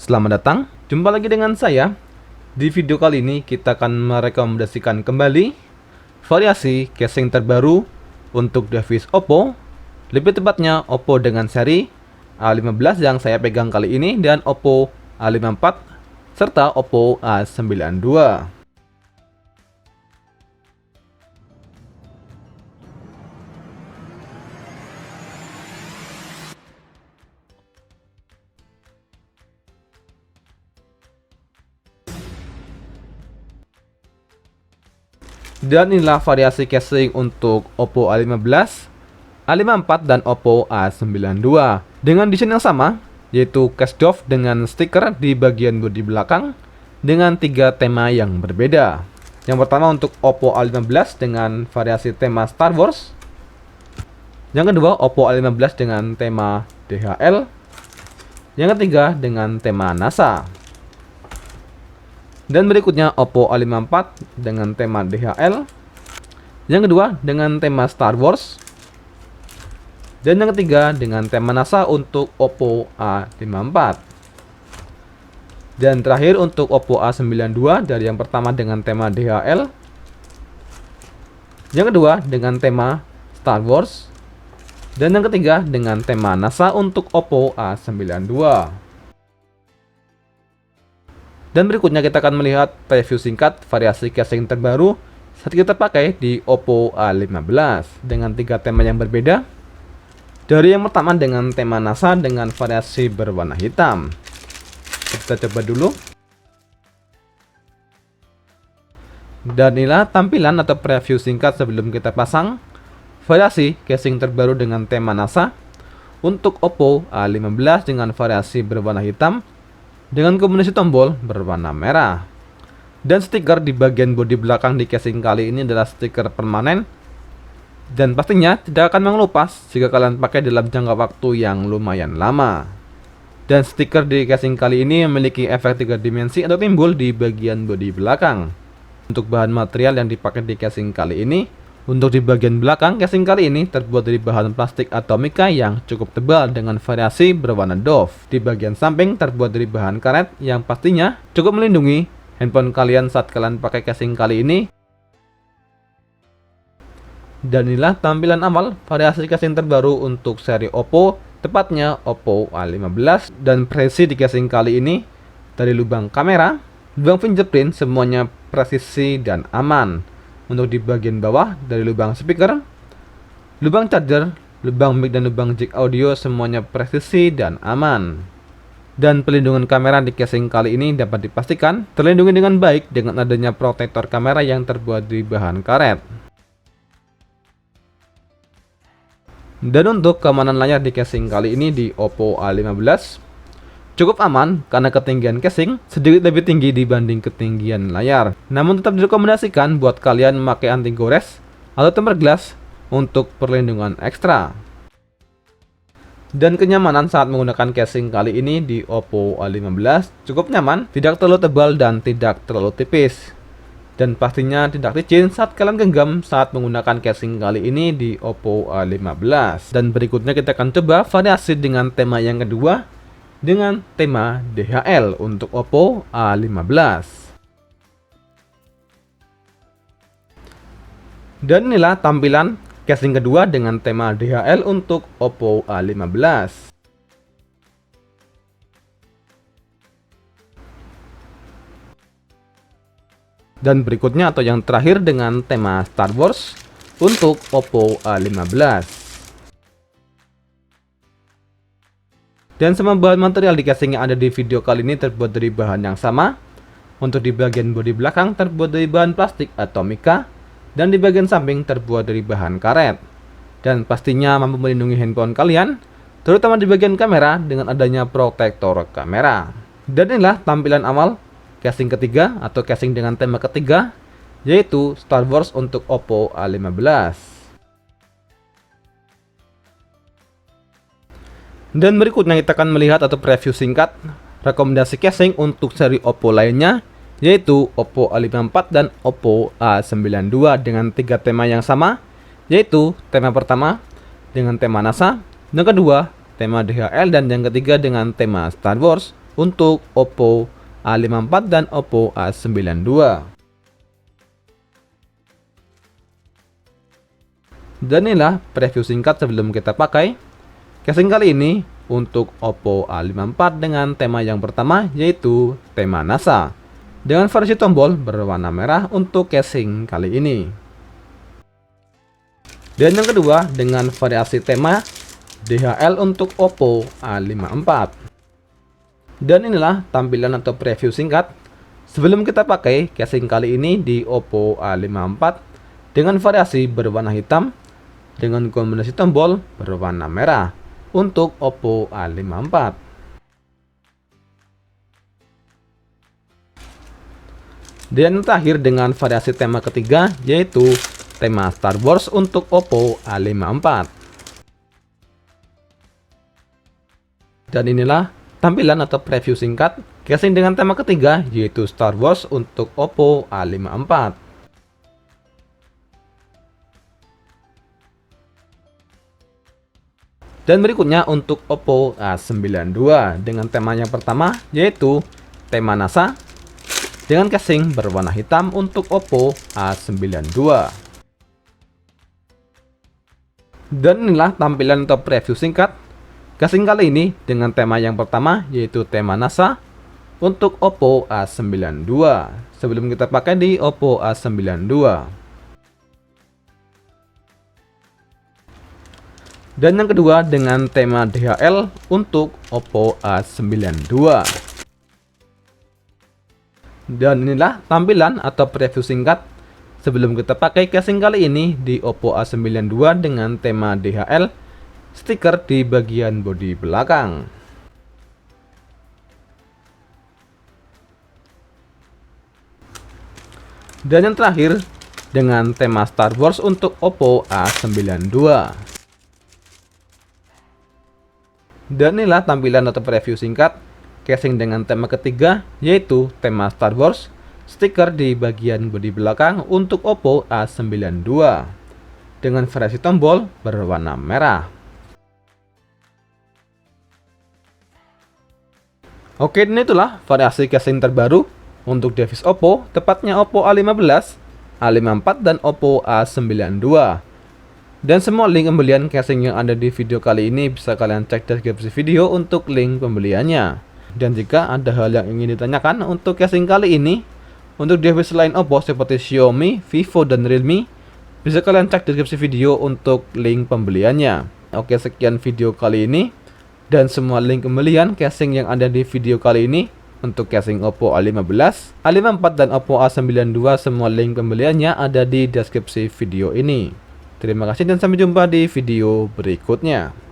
Selamat datang, jumpa lagi dengan saya. Di video kali ini kita akan merekomendasikan kembali variasi casing terbaru untuk device Oppo. Lebih tepatnya Oppo dengan seri A15 yang saya pegang kali ini dan Oppo A54 serta Oppo A92. Dan inilah variasi casing untuk Oppo A15, A54 dan Oppo A92 dengan desain yang sama, yaitu case doff dengan stiker di bagian bodi belakang dengan 3 tema yang berbeda. Yang pertama untuk Oppo A15 dengan variasi tema Star Wars. Yang kedua Oppo A15 dengan tema DHL. Yang ketiga dengan tema NASA. Dan berikutnya Oppo A54 dengan tema DHL. Yang kedua dengan tema Star Wars. Dan yang ketiga dengan tema NASA untuk Oppo A54. Dan terakhir untuk Oppo A92 dari yang pertama dengan tema DHL. Yang kedua dengan tema Star Wars. Dan yang ketiga dengan tema NASA untuk Oppo A92. Dan berikutnya kita akan melihat review singkat variasi casing terbaru saat kita pakai di Oppo A15 dengan 3 tema yang berbeda. Dari yang pertama dengan tema NASA dengan variasi berwarna hitam. Kita coba dulu. Dan inilah tampilan atau preview singkat sebelum kita pasang variasi casing terbaru dengan tema NASA untuk Oppo A15 dengan variasi berwarna hitam dengan kombinasi tombol berwarna merah. Dan stiker di bagian bodi belakang di casing kali ini adalah stiker permanen dan pastinya tidak akan mengelupas jika kalian pakai dalam jangka waktu yang lumayan lama. Dan stiker di casing kali ini memiliki efek 3 dimensi atau timbul di bagian bodi belakang. Untuk bahan material yang dipakai di casing kali ini, untuk di bagian belakang casing kali ini terbuat dari bahan plastik atau mika yang cukup tebal dengan variasi berwarna doff. Di bagian samping terbuat dari bahan karet yang pastinya cukup melindungi handphone kalian saat kalian pakai casing kali ini. Dan inilah tampilan awal variasi casing terbaru untuk seri Oppo, tepatnya Oppo A15. Dan presisi di casing kali ini dari lubang kamera, lubang fingerprint semuanya presisi dan aman. Untuk di bagian bawah dari lubang speaker, lubang charger, lubang mic dan lubang jack audio semuanya presisi dan aman. Dan pelindungan kamera di casing kali ini dapat dipastikan terlindungi dengan baik dengan adanya protektor kamera yang terbuat dari bahan karet. Dan untuk keamanan layar di casing kali ini di Oppo A15 cukup aman karena ketinggian casing sedikit lebih tinggi dibanding ketinggian layar. Namun tetap direkomendasikan buat kalian memakai anti gores atau tempered glass untuk perlindungan ekstra. Dan kenyamanan saat menggunakan casing kali ini di Oppo A15 cukup nyaman, tidak terlalu tebal dan tidak terlalu tipis. Dan pastinya tidak licin saat kalian genggam saat menggunakan casing kali ini di Oppo A15. Dan berikutnya kita akan coba variasi dengan tema yang kedua dengan tema DHL untuk Oppo A15. Dan inilah tampilan casing kedua dengan tema DHL untuk Oppo A15. Dan berikutnya atau yang terakhir dengan tema Star Wars untuk Oppo A15. Dan semua bahan material di casing yang ada di video kali ini terbuat dari bahan yang sama. Untuk di bagian bodi belakang terbuat dari bahan plastik atau mika, dan di bagian samping terbuat dari bahan karet. Dan pastinya mampu melindungi handphone kalian, terutama di bagian kamera dengan adanya protektor kamera. Dan inilah tampilan awal casing ketiga atau casing dengan tema ketiga, yaitu Star Wars untuk Oppo A15. Dan berikutnya kita akan melihat atau preview singkat rekomendasi casing untuk seri Oppo lainnya, yaitu Oppo A54 dan Oppo A92 dengan 3 tema yang sama, yaitu tema pertama dengan tema NASA, yang kedua tema DHL, dan yang ketiga dengan tema Star Wars untuk Oppo A54 dan Oppo A92. Dan inilah preview singkat sebelum kita pakai. Casing kali ini untuk Oppo A54 dengan tema yang pertama, yaitu tema NASA, dengan versi tombol berwarna merah untuk casing kali ini. Dan yang kedua dengan variasi tema DHL untuk Oppo A54. Dan inilah tampilan atau preview singkat sebelum kita pakai casing kali ini di Oppo A54 dengan variasi berwarna hitam dengan kombinasi tombol berwarna merah untuk Oppo A54. Dan terakhir dengan variasi tema ketiga, yaitu tema Star Wars untuk Oppo A54. Dan inilah tampilan atau preview singkat casing dengan tema ketiga, yaitu Star Wars untuk Oppo A54. Dan berikutnya untuk Oppo A92 dengan tema yang pertama, yaitu tema NASA dengan casing berwarna hitam untuk Oppo A92. Dan inilah tampilan atau preview singkat casing kali ini dengan tema yang pertama, yaitu tema NASA untuk Oppo A92 sebelum kita pakai di Oppo A92. Dan yang kedua dengan tema DHL untuk Oppo A92. Dan inilah tampilan atau preview singkat sebelum kita pakai casing kali ini di Oppo A92 dengan tema DHL, stiker di bagian bodi belakang. Dan yang terakhir dengan tema Star Wars untuk Oppo A92. Dan inilah tampilan atau preview singkat casing dengan tema ketiga, yaitu tema Star Wars, stiker di bagian bodi belakang untuk Oppo A92 dengan versi tombol berwarna merah. Oke, dan itulah variasi casing terbaru untuk device Oppo, tepatnya Oppo A15, A54 dan Oppo A92. Dan semua link pembelian casing yang ada di video kali ini bisa kalian cek deskripsi video untuk link pembeliannya. Dan jika ada hal yang ingin ditanyakan untuk casing kali ini, untuk device lain Oppo seperti Xiaomi, Vivo, dan Realme, bisa kalian cek deskripsi video untuk link pembeliannya. Oke, sekian video kali ini. Dan semua link pembelian casing yang ada di video kali ini untuk casing Oppo A15, A54, dan Oppo A92, semua link pembeliannya ada di deskripsi video ini. Terima kasih dan sampai jumpa di video berikutnya.